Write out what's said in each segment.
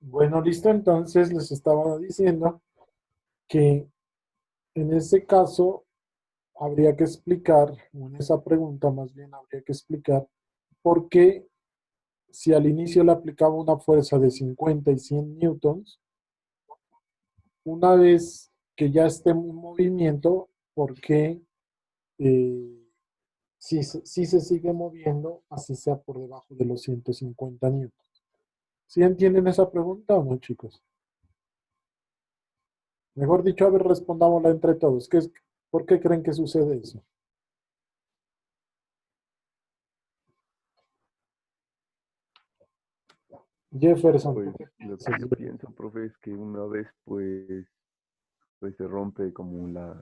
Bueno, listo, entonces les estaba diciendo que en ese caso habría que explicar, o en esa pregunta más bien habría que explicar por qué si al inicio le aplicaba una fuerza de 50 y 100 newtons, una vez que ya esté en movimiento, por qué si se sigue moviendo, así sea por debajo de los 150 newtons. ¿Sí entienden esa pregunta o no, chicos? Mejor dicho, a ver, respondámosla entre todos. ¿Por qué creen que sucede eso? Jefferson, ¿tú Pues qué lo que piensas? yo pienso, profe, es que una vez pues se rompe como la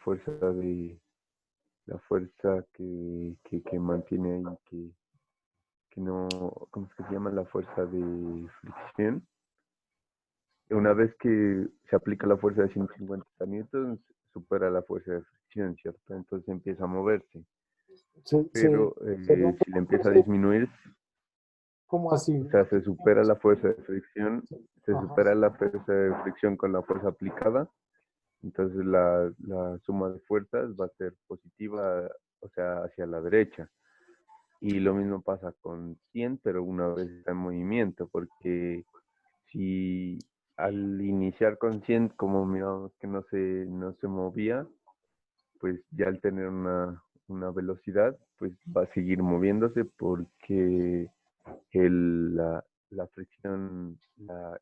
fuerza la fuerza que mantiene ahí, que no, ¿cómo es que se llama? La fuerza de fricción. Una vez que se aplica la fuerza de 150 newtons, supera la fuerza de fricción, ¿cierto? Entonces empieza a moverse. Pero Se rompe si le la empieza a fuerza de disminuir, ¿cómo así? o sea, No te se supera entiendo. la fuerza de fricción, se Ajá. supera la fuerza de fricción con la fuerza aplicada. Entonces la suma de fuerzas va a ser positiva, o sea, hacia la derecha. Y lo mismo pasa con 100, pero una vez está en movimiento, porque si al iniciar con 100, como miramos que no se movía, pues ya al tener una velocidad, pues va a seguir moviéndose porque la fricción,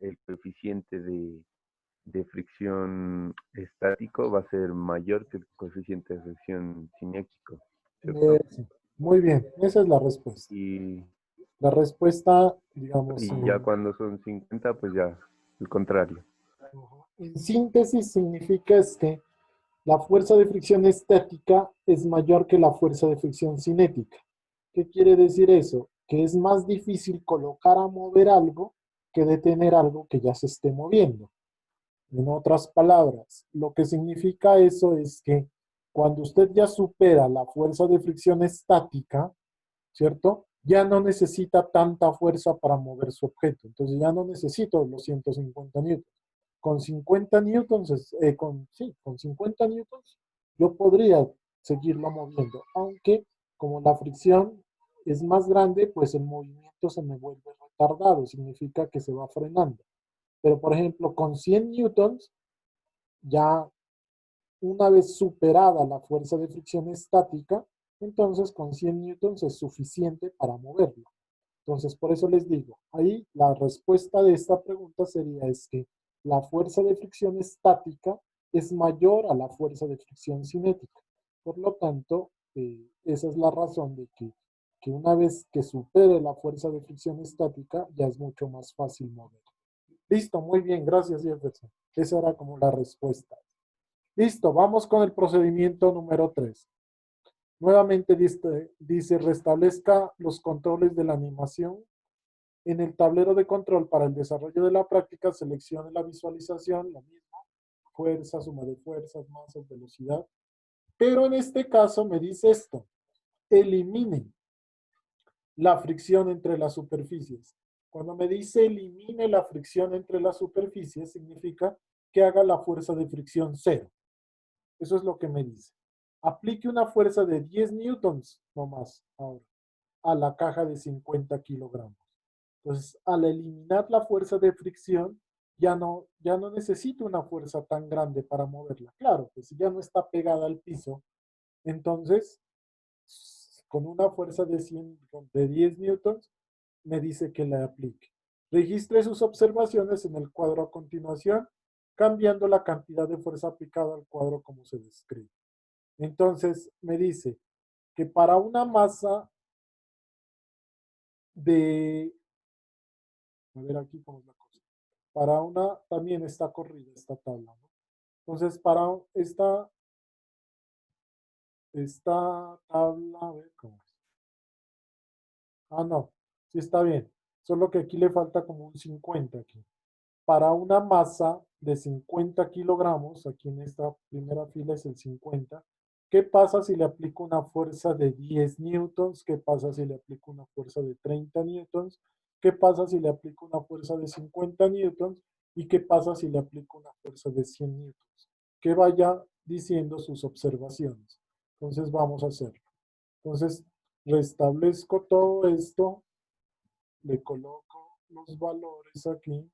el coeficiente de fricción estático va a ser mayor que el coeficiente de fricción cinético, ¿cierto? Sí. Muy bien, esa es la respuesta. Y, La respuesta, digamos, y ya cuando son 50, pues ya el contrario. en síntesis significa es que la fuerza de fricción estática es mayor que la fuerza de fricción cinética. ¿Qué quiere decir eso? Que es más difícil colocar a mover algo que detener algo que ya se esté moviendo. En otras palabras, lo que significa eso es que cuando usted ya supera la fuerza de fricción estática, ¿cierto? Ya no necesita tanta fuerza para mover su objeto. Entonces ya no necesito los 150 newtons. Con 50 newtons, con 50 newtons, yo podría seguirlo moviendo, aunque como la fricción es más grande, pues el movimiento se me vuelve retardado, significa que se va frenando. Pero por ejemplo, con 100 newtons, ya una vez superada la fuerza de fricción estática, entonces con 100 newtons es suficiente para moverlo. Entonces, por eso les digo, ahí la respuesta de esta pregunta sería es que la fuerza de fricción estática es mayor a la fuerza de fricción cinética. Por lo tanto, esa es la razón de que una vez que supere la fuerza de fricción estática, ya es mucho más fácil mover. Listo, muy bien, gracias Jefferson. Esa era como la respuesta. Listo, vamos con el procedimiento número 3. Nuevamente dice, restablezca los controles de la animación. En el tablero de control para el desarrollo de la práctica, seleccione la visualización, lo mismo, fuerza, suma de fuerzas, masas, velocidad. Pero en este caso me dice esto, elimine la fricción entre las superficies. Cuando me dice elimine la fricción entre las superficies, significa que haga la fuerza de fricción cero. Eso es lo que me dice. Aplique una fuerza de 10 newtons nomás ahora a la caja de 50 kilogramos. Entonces, al eliminar la fuerza de fricción, ya no necesito una fuerza tan grande para moverla. Claro, pues si ya no está pegada al piso, entonces, con una fuerza de 10 newtons, me dice que la aplique. Registre sus observaciones en el cuadro a continuación, cambiando la cantidad de fuerza aplicada al cuadro como se describe. Entonces, me dice que para una masa de, a ver aquí cómo es la cosa, para una, también está corrida esta tabla, ¿no? Entonces, para esta tabla, a ver cómo es. Ah, no, sí está bien. Solo que aquí le falta como un 50 aquí. Para una masa de 50 kilogramos, aquí en esta primera fila es el 50. ¿Qué pasa si le aplico una fuerza de 10 newtons? ¿Qué pasa si le aplico una fuerza de 30 newtons? ¿Qué pasa si le aplico una fuerza de 50 newtons? ¿Y qué pasa si le aplico una fuerza de 100 newtons? Que vaya diciendo sus observaciones. Entonces vamos a hacerlo. Entonces restablezco todo esto, le coloco los valores aquí,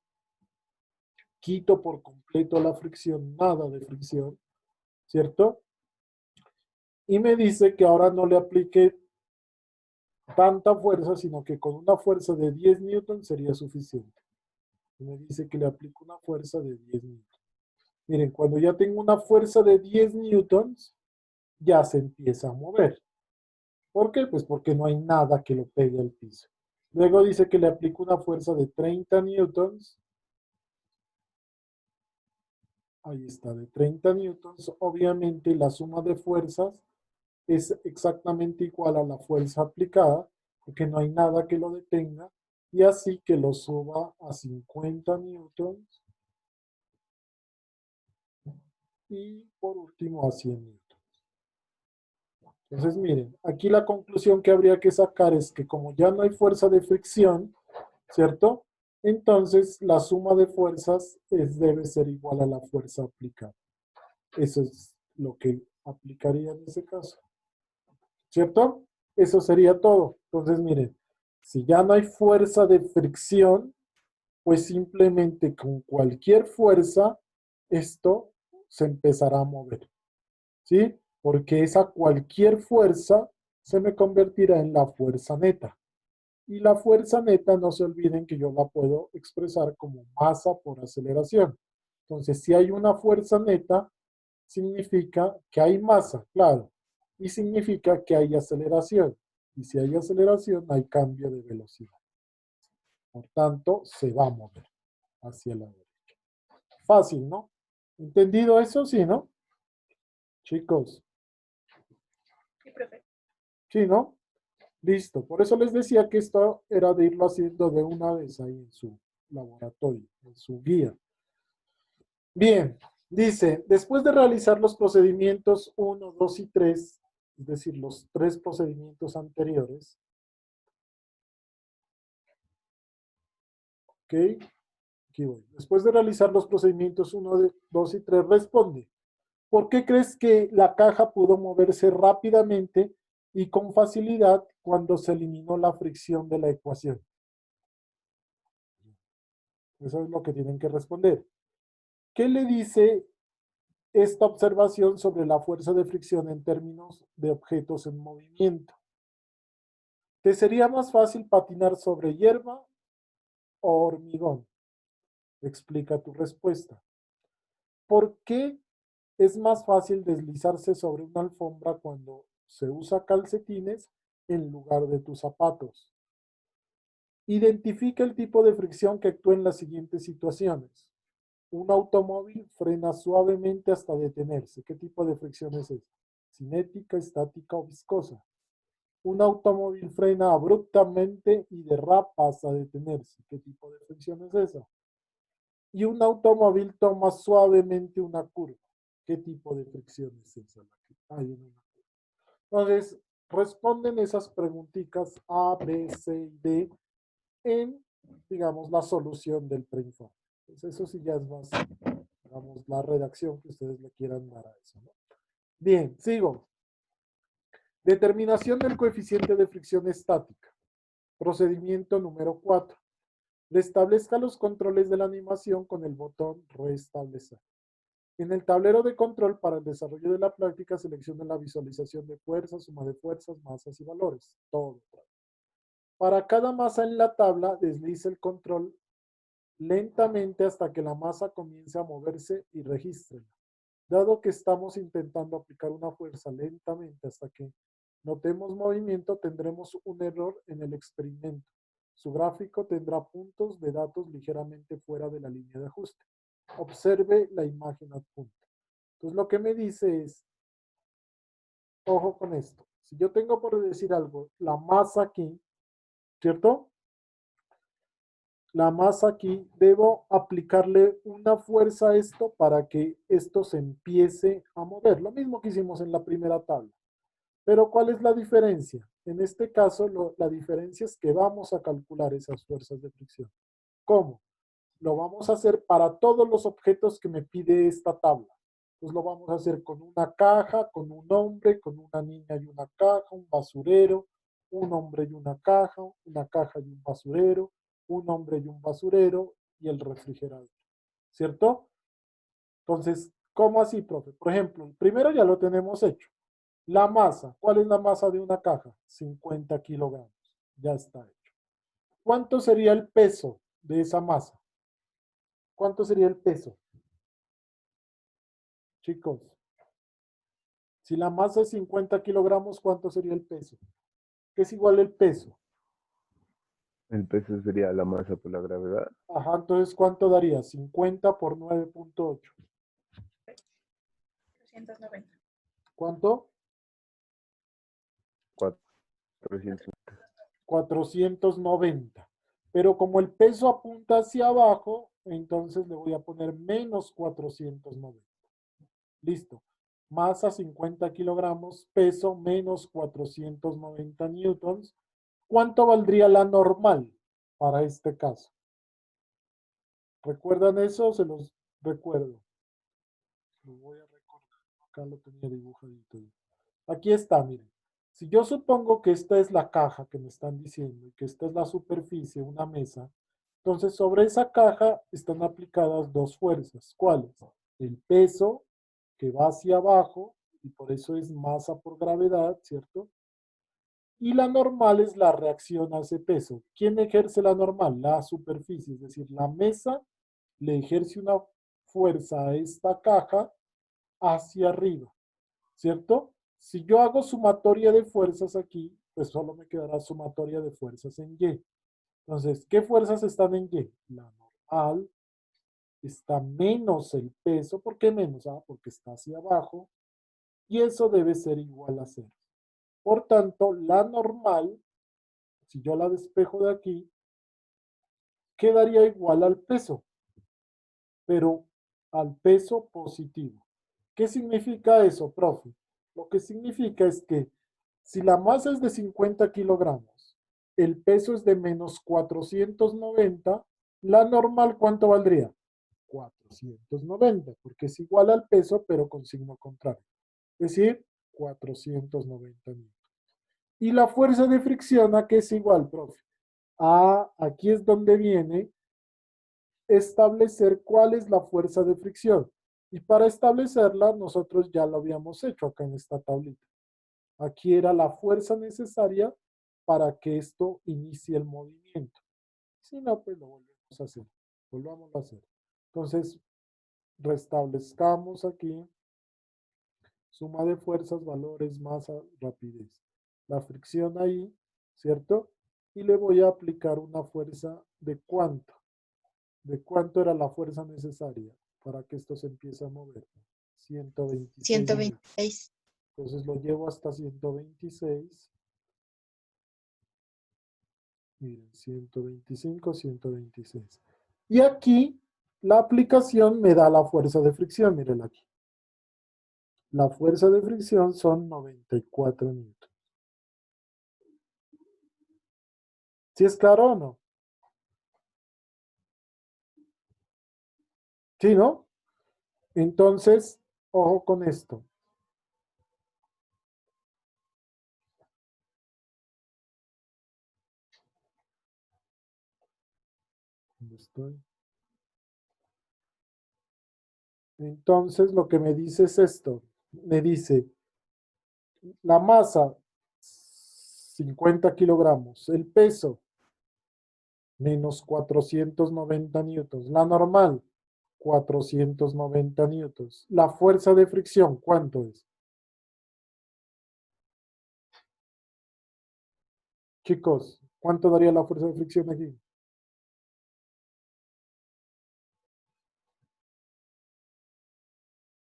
quito por completo la fricción, nada de fricción, ¿cierto? Y me dice que ahora no le aplique tanta fuerza, sino que con una fuerza de 10 newtons sería suficiente. Y me dice que le aplico una fuerza de 10 newtons. Miren, cuando ya tengo una fuerza de 10 newtons, ya se empieza a mover. ¿Por qué? Pues porque no hay nada que lo pegue al piso. Luego dice que le aplico una fuerza de 30 newtons. Ahí está, de 30 newtons. Obviamente la suma de fuerzas es exactamente igual a la fuerza aplicada, porque no hay nada que lo detenga. Y así que lo suba a 50 newtons. Y por último a 100 newtons. Entonces, miren, aquí la conclusión que habría que sacar es que como ya no hay fuerza de fricción, ¿cierto? Entonces, la suma de fuerzas debe ser igual a la fuerza aplicada. Eso es lo que aplicaría en ese caso, ¿cierto? Eso sería todo. Entonces, miren, si ya no hay fuerza de fricción, pues simplemente con cualquier fuerza, esto se empezará a mover, ¿sí? Porque esa cualquier fuerza se me convertirá en la fuerza neta. Y la fuerza neta, no se olviden que yo la puedo expresar como masa por aceleración. Entonces, si hay una fuerza neta, significa que hay masa, claro. Y significa que hay aceleración. Y si hay aceleración, hay cambio de velocidad. Por tanto, se va a mover hacia la derecha. Fácil, ¿no? ¿Entendido eso? Sí, ¿no? Chicos. Sí, profe. Sí, ¿no? Listo. Por eso les decía que esto era de irlo haciendo de una vez ahí en su laboratorio, en su guía. Bien, dice, después de realizar los procedimientos 1, 2 y 3, es decir, los 3 procedimientos anteriores, ¿ok? Aquí voy. Después de realizar los procedimientos 1, 2 y 3, responde. ¿Por qué crees que la caja pudo moverse rápidamente y con facilidad cuando se eliminó la fricción de la ecuación? Eso es lo que tienen que responder. ¿Qué le dice esta observación sobre la fuerza de fricción en términos de objetos en movimiento? ¿Te sería más fácil patinar sobre hierba o hormigón? Explica tu respuesta. ¿Por qué es más fácil deslizarse sobre una alfombra cuando se usa calcetines en lugar de tus zapatos? Identifica el tipo de fricción que actúa en las siguientes situaciones. Un automóvil frena suavemente hasta detenerse. ¿Qué tipo de fricción es esa? ¿Cinética, estática o viscosa? Un automóvil frena abruptamente y derrapa hasta detenerse. ¿Qué tipo de fricción es esa? Y un automóvil toma suavemente una curva. ¿Qué tipo de fricción es esa la que hay en una curva? Entonces, responden esas preguntitas A, B, C y D en, digamos, la solución del preinforme. Entonces, eso sí ya es más, digamos, la redacción que ustedes le quieran dar a eso, ¿no? Bien, sigo. Determinación del coeficiente de fricción estática. Procedimiento número 4. Restablezca los controles de la animación con el botón Restablecer. En el tablero de control para el desarrollo de la práctica, seleccione la visualización de fuerzas, suma de fuerzas, masas y valores. Todo. Para cada masa en la tabla, deslice el control lentamente hasta que la masa comience a moverse y regístrela. Dado que estamos intentando aplicar una fuerza lentamente hasta que notemos movimiento, tendremos un error en el experimento. Su gráfico tendrá puntos de datos ligeramente fuera de la línea de ajuste. Observe la imagen adjunta. Entonces lo que me dice es, ojo con esto, si yo tengo por decir algo, la masa aquí, ¿cierto? La masa aquí, debo aplicarle una fuerza a esto para que esto se empiece a mover. Lo mismo que hicimos en la primera tabla. Pero ¿cuál es la diferencia? En este caso, la diferencia es que vamos a calcular esas fuerzas de fricción. ¿Cómo? Lo vamos a hacer para todos los objetos que me pide esta tabla. Pues lo vamos a hacer con una caja, con un hombre, con una niña y una caja, un basurero, un hombre y una caja y un basurero, un hombre y un basurero y el refrigerador. ¿Cierto? Entonces, ¿cómo así, profe? Por ejemplo, el primero ya lo tenemos hecho. La masa. ¿Cuál es la masa de una caja? 50 kilogramos. Ya está hecho. ¿Cuánto sería el peso de esa masa? ¿Cuánto sería el peso? Chicos, si la masa es 50 kilogramos, ¿cuánto sería el peso? ¿Qué es igual el peso? El peso sería la masa por la gravedad. Ajá, entonces, ¿cuánto daría? 50 por 9.8. 390. ¿Cuánto? 400. 490. Pero como el peso apunta hacia abajo, entonces le voy a poner menos 490. Listo. Masa 50 kilogramos, peso menos 490 newtons. ¿Cuánto valdría la normal para este caso? ¿Recuerdan eso? Se los recuerdo. Lo voy a recordar. Acá lo tenía dibujadito. Aquí está, miren. Si yo supongo que esta es la caja que me están diciendo y que esta es la superficie, una mesa, entonces sobre esa caja están aplicadas dos fuerzas. ¿Cuáles? El peso que va hacia abajo y por eso es masa por gravedad, ¿cierto? Y la normal es la reacción a ese peso. ¿Quién ejerce la normal? La superficie, es decir, la mesa le ejerce una fuerza a esta caja hacia arriba, ¿cierto? Si yo hago sumatoria de fuerzas aquí, pues solo me quedará sumatoria de fuerzas en Y. Entonces, ¿qué fuerzas están en Y? La normal está menos el peso. ¿Por qué menos? Ah, porque está hacia abajo. Y eso debe ser igual a cero. Por tanto, la normal, si yo la despejo de aquí, quedaría igual al peso, pero al peso positivo. ¿Qué significa eso, profe? Lo que significa es que si la masa es de 50 kilogramos, el peso es de menos 490, la normal, ¿cuánto valdría? 490, porque es igual al peso, pero con signo contrario. Es decir, 490 newtons. Y la fuerza de fricción, ¿a qué es igual, profe? Aquí es donde viene establecer cuál es la fuerza de fricción. Y para establecerla, nosotros ya lo habíamos hecho acá en esta tablita. Aquí era la fuerza necesaria para que esto inicie el movimiento. Si no, pues lo volvemos a hacer. Volvamos a hacer. Entonces, restablezcamos aquí. Suma de fuerzas, valores, masa, rapidez. La fricción ahí, ¿cierto? Y le voy a aplicar una fuerza de cuánto. ¿De cuánto era la fuerza necesaria para que esto se empiece a mover? 126 newtons. 126. Entonces lo llevo hasta 126. Miren, 125, 126. Y aquí la aplicación me da la fuerza de fricción. Miren aquí. La fuerza de fricción son 94 newtons. ¿Sí es claro o no? ¿Sí, no? Entonces, ojo con esto. ¿Dónde estoy? Entonces, lo que me dice es esto. Me dice, la masa, 50 kilogramos. El peso, menos 490 newtons. La normal, 490 newtons. La fuerza de fricción, ¿cuánto es? Chicos, ¿cuánto daría la fuerza de fricción aquí?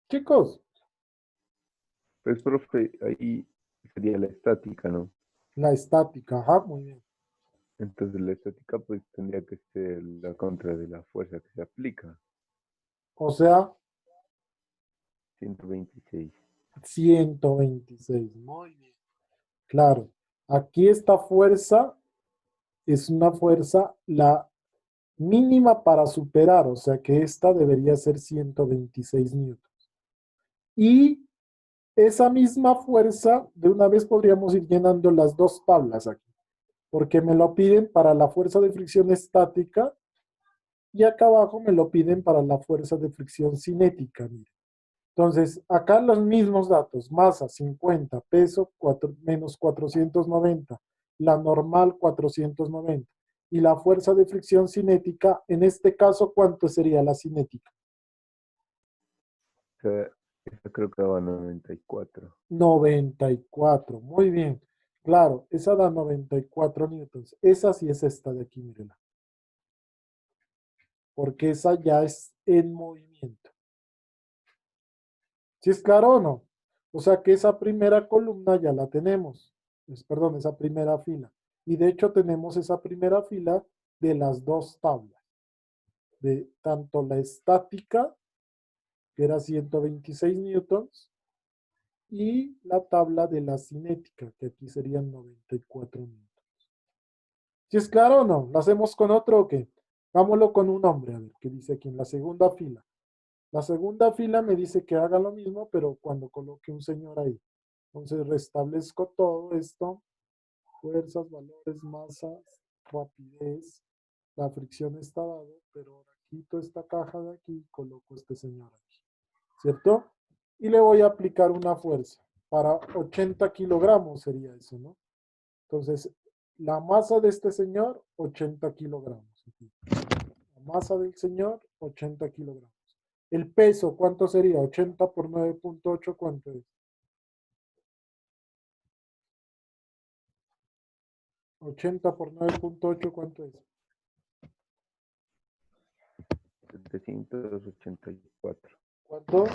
Chicos, Pues, profe, ahí sería la estática, ¿no? la estática, ajá, muy bien. Entonces la estática pues tendría que ser la contra de la fuerza que se aplica. O sea, 126. 126. Muy bien. Claro. Aquí esta fuerza es una fuerza, la mínima para superar, o sea que esta debería ser 126 newtons. Y esa misma fuerza, de una vez podríamos ir llenando las dos tablas aquí, porque me lo piden para la fuerza de fricción estática y acá abajo me lo piden para la fuerza de fricción cinética. Miren. Entonces, acá los mismos datos, masa 50, peso menos 490, la normal 490 y la fuerza de fricción cinética, en este caso, ¿cuánto sería la cinética? O sea, esa creo que daba 94. 94, muy bien. Claro, esa da 94 newtons. Esa sí es esta de aquí, mírenla. Porque esa ya es en movimiento. ¿Sí es claro o no? O sea que esa primera columna ya la tenemos. Perdón, esa primera fila. Y de hecho tenemos esa primera fila de las dos tablas. De tanto la estática, que era 126 newtons, y la tabla de la cinética, que aquí serían 94 newtons. ¿Sí es claro o no? ¿Lo hacemos con otro o qué? Hagámoslo con un nombre, a ver, ¿qué dice aquí en la segunda fila? La segunda fila me dice que haga lo mismo, pero cuando coloque un señor ahí. Entonces restablezco todo esto, fuerzas, valores, masas, rapidez, la fricción está dado, pero ahora quito esta caja de aquí y coloco este señor aquí, ¿cierto? Y le voy a aplicar una fuerza, para 80 kilogramos sería eso, ¿no? Entonces, la masa de este señor, 80 kilogramos. La masa del señor, 80 kilogramos. El peso, ¿cuánto sería? 80 por 9.8, ¿cuánto es? 80 por 9.8, ¿cuánto es? 784. ¿Cuánto?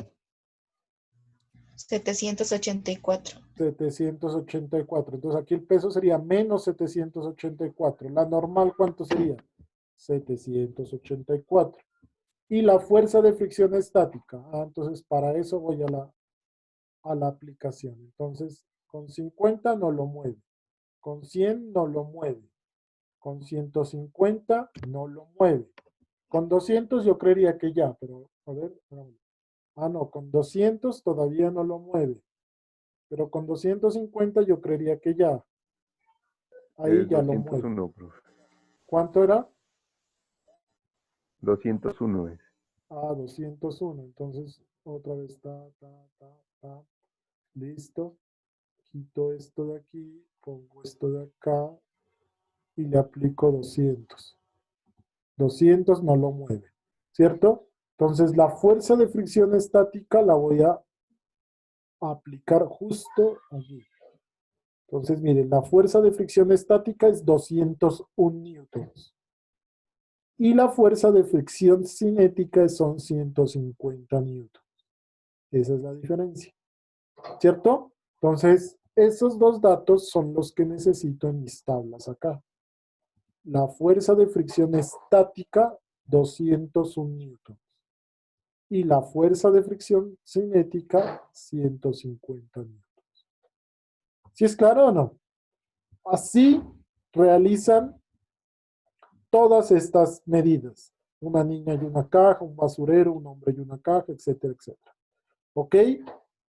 784. 784. Entonces aquí el peso sería menos 784. La normal, ¿cuánto sería? 784. Y la fuerza de fricción estática. Entonces para eso voy a la aplicación. Entonces con 50 no lo mueve. Con 100 no lo mueve. Con 150 no lo mueve. Con 200 yo creería que ya, pero a ver. No, con 200 todavía no lo mueve. Pero con 250 yo creería que ya. Ahí Es ya lo mueve. 201, profe. ¿Cuánto era? 201 es. 201. Entonces, otra vez, ta. Listo. Quito esto de aquí, pongo esto de acá y le aplico 200. 200 no lo mueve, ¿cierto? Entonces, la fuerza de fricción estática la voy a aplicar justo allí. Entonces, miren, la fuerza de fricción estática es 201 newtons. Y la fuerza de fricción cinética son 150 newtons. Esa es la diferencia, ¿cierto? Entonces, esos dos datos son los que necesito en mis tablas acá. La fuerza de fricción estática, 201 newtons. Y la fuerza de fricción cinética, 150 newtons. ¿Sí es claro o no? Así realizan todas estas medidas. Una niña y una caja, un basurero, un hombre y una caja, etcétera, etcétera. ¿Ok?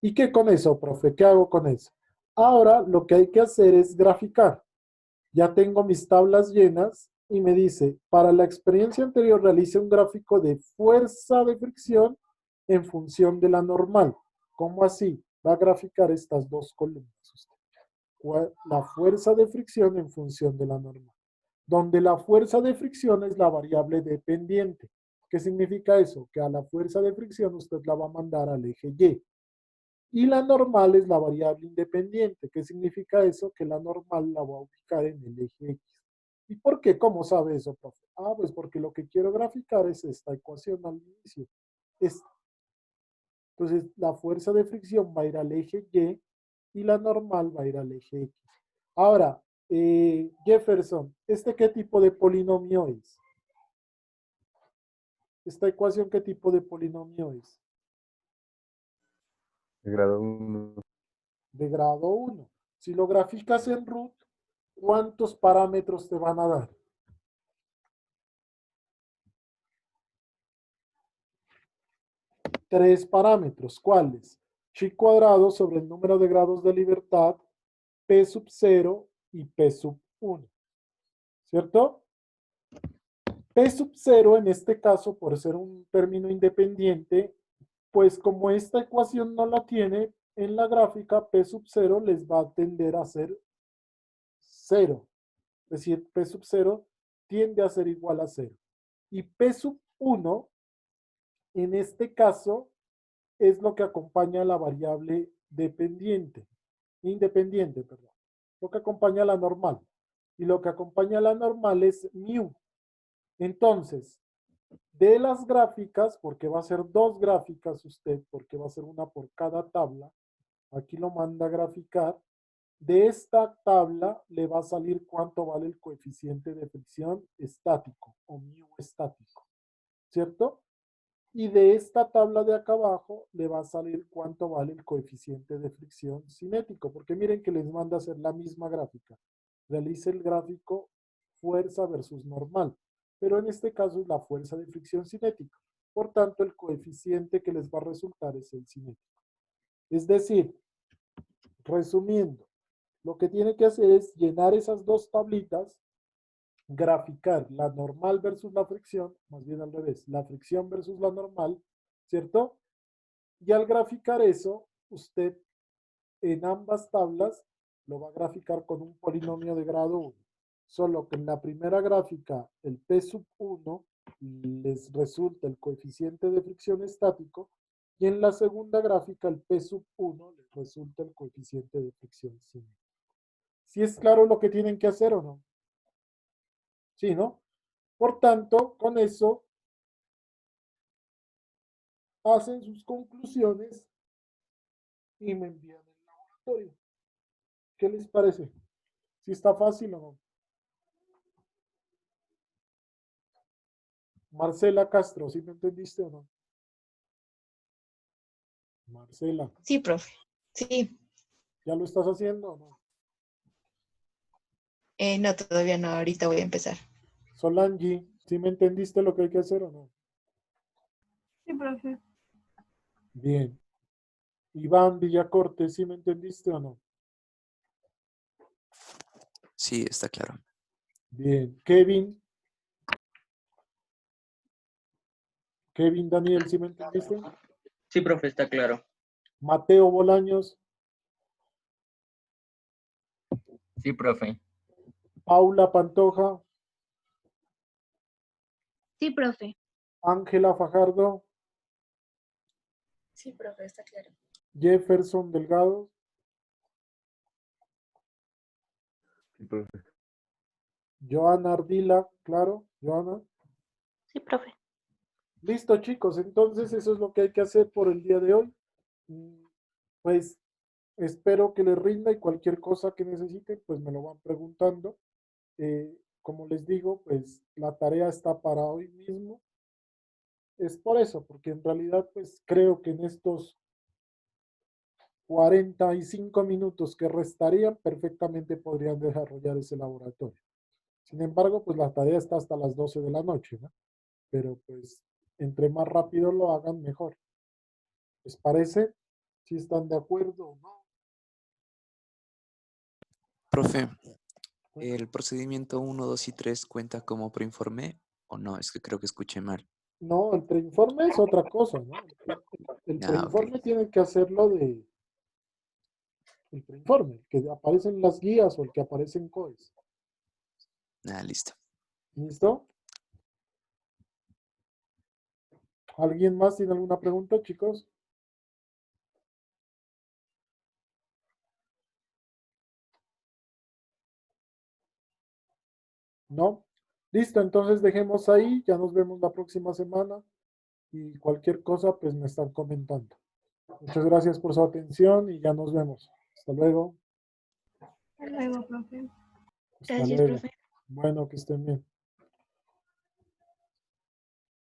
¿Y qué con eso, profe? ¿Qué hago con eso? Ahora lo que hay que hacer es graficar. Ya tengo mis tablas llenas y me dice, para la experiencia anterior realice un gráfico de fuerza de fricción en función de la normal. ¿Cómo así? Va a graficar estas dos columnas. La fuerza de fricción en función de la normal. Donde la fuerza de fricción es la variable dependiente. ¿Qué significa eso? Que a la fuerza de fricción usted la va a mandar al eje Y. Y la normal es la variable independiente. ¿Qué significa eso? Que la normal la voy a ubicar en el eje X. ¿Y por qué? ¿Cómo sabe eso, profe? Pues porque lo que quiero graficar es esta ecuación al inicio. Esta. Entonces, la fuerza de fricción va a ir al eje Y la normal va a ir al eje X. Ahora, Jefferson, ¿este qué tipo de polinomio es? ¿Esta ecuación qué tipo de polinomio es? De grado 1. De grado 1. Si lo graficas en root, ¿cuántos parámetros te van a dar? Tres parámetros. ¿Cuáles? Chi cuadrado sobre el número de grados de libertad, P sub 0 y P sub 1. ¿Cierto? P sub 0 en este caso, por ser un término independiente, pues como esta ecuación no la tiene en la gráfica, P sub 0 les va a tender a ser 0. Es decir, P sub 0 tiende a ser igual a 0. Y P sub 1, en este caso, es lo que acompaña a la variable independiente, perdón. Lo que acompaña a la normal. Y lo que acompaña a la normal es mu. Entonces, de las gráficas, porque va a ser dos gráficas usted, porque va a ser una por cada tabla, aquí lo manda a graficar, de esta tabla le va a salir cuánto vale el coeficiente de fricción estático o mu estático, ¿cierto? Y de esta tabla de acá abajo le va a salir cuánto vale el coeficiente de fricción cinético, porque miren que les manda a hacer la misma gráfica. Realice el gráfico fuerza versus normal, pero en este caso es la fuerza de fricción cinética. Por tanto, el coeficiente que les va a resultar es el cinético. Es decir, resumiendo, lo que tiene que hacer es llenar esas dos tablitas, graficar la normal versus la fricción, más bien al revés, la fricción versus la normal, ¿cierto? Y al graficar eso, usted en ambas tablas lo va a graficar con un polinomio de grado 1. Solo que en la primera gráfica, el P sub 1 les resulta el coeficiente de fricción estático y en la segunda gráfica, el P sub 1 les resulta el coeficiente de fricción cinética. ¿Sí es claro lo que tienen que hacer o no? Sí, ¿no? Por tanto, con eso hacen sus conclusiones y me envían el laboratorio. ¿Qué les parece? ¿Si está fácil o no? Marcela Castro, ¿sí me entendiste o no? Marcela, Sí, profe. Sí. ¿ya lo estás haciendo o no? No, todavía no. Ahorita voy a empezar. Solange, ¿sí me entendiste lo que hay que hacer o no? Sí, profe. Bien. Iván Villacorte, ¿sí me entendiste o no? Sí, está claro. Bien. Kevin. Kevin Daniel, ¿sí me entendiste? Sí, profe, está claro. Mateo Bolaños. Sí, profe. Paula Pantoja. Sí, profe. Ángela Fajardo. Sí, profe, está claro. Jefferson Delgado. Sí, profe. Joana Ardila, claro, Joana. Sí, profe. Listo, chicos, entonces eso es lo que hay que hacer por el día de hoy. Pues espero que les rinda y cualquier cosa que necesiten, pues me lo van preguntando. Como les digo, pues la tarea está para hoy mismo. Es por eso, porque en realidad, pues creo que en estos 45 minutos que restarían, perfectamente podrían desarrollar ese laboratorio. Sin embargo, pues la tarea está hasta las 12 de la noche, ¿no? Pero pues entre más rápido lo hagan, mejor. ¿Les parece? ¿Si están de acuerdo o no? Profe, Bueno, ¿el procedimiento 1, 2 y 3 cuenta como preinforme o no? Es que creo que escuché mal. no, el preinforme es otra cosa, ¿no? El Ah, ok. preinforme tiene que hacerlo de el preinforme, el que aparece en las guías o el que aparece en COES. Ah, listo. ¿Listo? ¿Alguien más tiene alguna pregunta, chicos? ¿No? Listo, entonces dejemos ahí, ya nos vemos la próxima semana y cualquier cosa pues me están comentando. Muchas gracias por su atención y ya nos vemos. Hasta luego. Hasta luego, profe. Hasta Gracias, luego. profe. Bueno, que estén bien.